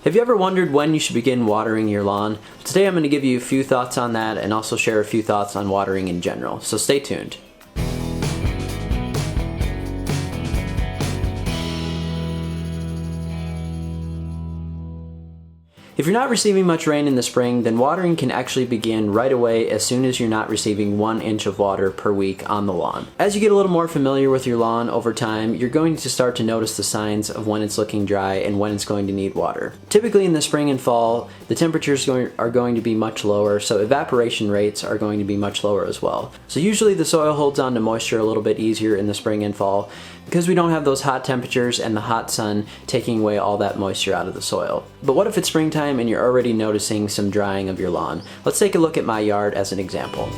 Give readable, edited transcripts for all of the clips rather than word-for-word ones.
Have you ever wondered when you should begin watering your lawn? Today I'm going to give you a few thoughts on that and also share a few thoughts on watering in general, so stay tuned. If you're not receiving much rain in the spring, then watering can actually begin right away as soon as you're not receiving 1 inch of water per week on the lawn. As you get a little more familiar with your lawn over time, you're going to start to notice the signs of when it's looking dry and when it's going to need water. Typically in the spring and fall, the temperatures are going to be much lower, so evaporation rates are going to be much lower as well. So usually the soil holds on to moisture a little bit easier in the spring and fall because we don't have those hot temperatures and the hot sun taking away all that moisture out of the soil. But what if it's springtime and you're already noticing some drying of your lawn? Let's take a look at my yard as an example.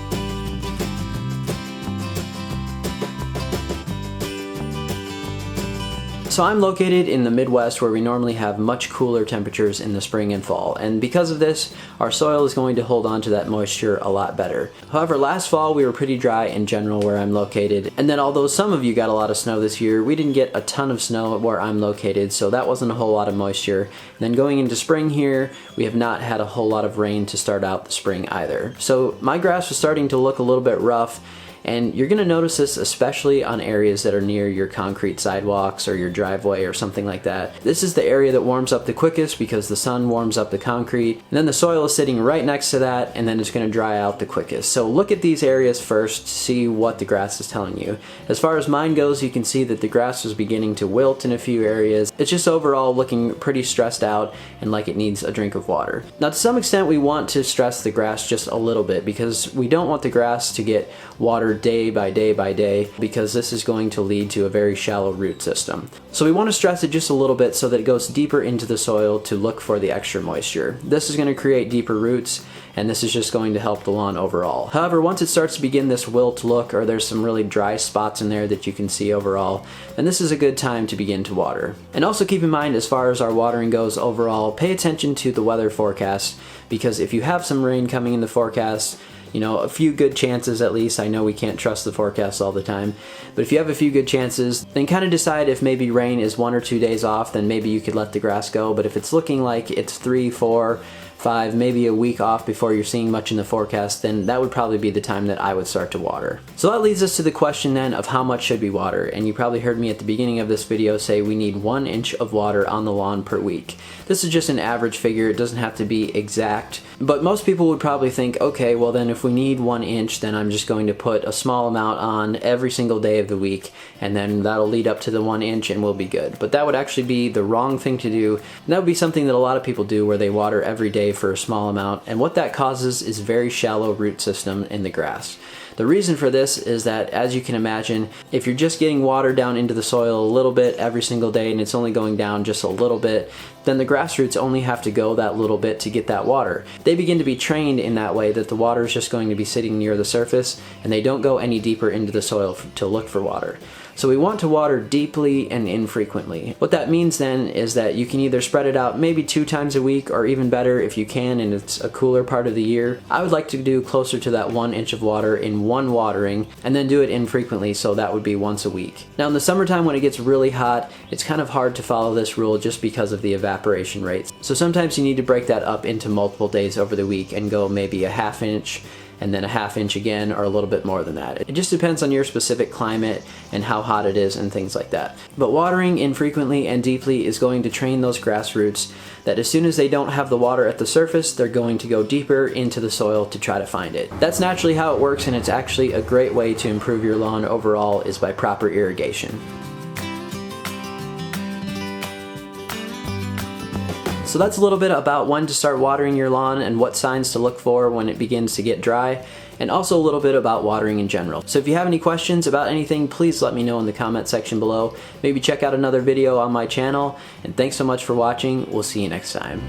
So I'm located in the Midwest where we normally have much cooler temperatures in the spring and fall, and because of this, our soil is going to hold on to that moisture a lot better. However, last fall we were pretty dry in general where I'm located, and then although some of you got a lot of snow this year, we didn't get a ton of snow where I'm located, so that wasn't a whole lot of moisture. And then going into spring here, we have not had a whole lot of rain to start out the spring either. So my grass was starting to look a little bit rough, and you're going to notice this especially on areas that are near your concrete sidewalks or your driveway or something like that. This is the area that warms up the quickest because the sun warms up the concrete, and then the soil is sitting right next to that, and then it's going to dry out the quickest. So look at these areas first to see what the grass is telling you. As far as mine goes, you can see that the grass is beginning to wilt in a few areas. It's just overall looking pretty stressed out and like it needs a drink of water. Now to some extent we want to stress the grass just a little bit because we don't want the grass to get water day by day by day, because this is going to lead to a very shallow root system. So we want to stress it just a little bit so that it goes deeper into the soil to look for the extra moisture. This is going to create deeper roots, and this is just going to help the lawn overall. However, once it starts to begin this wilt look, or there's some really dry spots in there that you can see overall, then this is a good time to begin to water. And also keep in mind, as far as our watering goes overall, pay attention to the weather forecast, because if you have some rain coming in the forecast, you know, a few good chances at least. I know we can't trust the forecast all the time, but if you have a few good chances, then kind of decide if maybe rain is 1 or 2 days off, then maybe you could let the grass go. But if it's looking like it's 3, 4, 5, maybe a week off before you're seeing much in the forecast, then that would probably be the time that I would start to water. So that leads us to the question then of how much should we water? And you probably heard me at the beginning of this video say we need 1 inch of water on the lawn per week. This is just an average figure, it doesn't have to be exact, but most people would probably think, okay, well then if we need 1 inch, then I'm just going to put a small amount on every single day of the week, and then that'll lead up to the 1 inch and we'll be good. But that would actually be the wrong thing to do, and that would be something that a lot of people do where they water every day for a small amount, and what that causes is very shallow root system in the grass. The reason for this is that, as you can imagine, if you're just getting water down into the soil a little bit every single day and it's only going down just a little bit, then the grass roots only have to go that little bit to get that water. They begin to be trained in that way that the water is just going to be sitting near the surface and they don't go any deeper into the soil to look for water. So we want to water deeply and infrequently. What that means then is that you can either spread it out maybe 2 times a week, or even better if you can and it's a cooler part of the year. I would like to do closer to that 1 inch of water in one watering and then do it infrequently, so that would be once a week. Now in the summertime when it gets really hot, it's kind of hard to follow this rule just because of the evaporation rates. So sometimes you need to break that up into multiple days over the week and go maybe a 1/2 inch and then a 1/2 inch again, or a little bit more than that. It just depends on your specific climate and how hot it is and things like that. But watering infrequently and deeply is going to train those grass roots that as soon as they don't have the water at the surface, they're going to go deeper into the soil to try to find it. That's naturally how it works, and it's actually a great way to improve your lawn overall is by proper irrigation. So that's a little bit about when to start watering your lawn and what signs to look for when it begins to get dry, and also a little bit about watering in general. So if you have any questions about anything, please let me know in the comment section below. Maybe check out another video on my channel, and thanks so much for watching. We'll see you next time.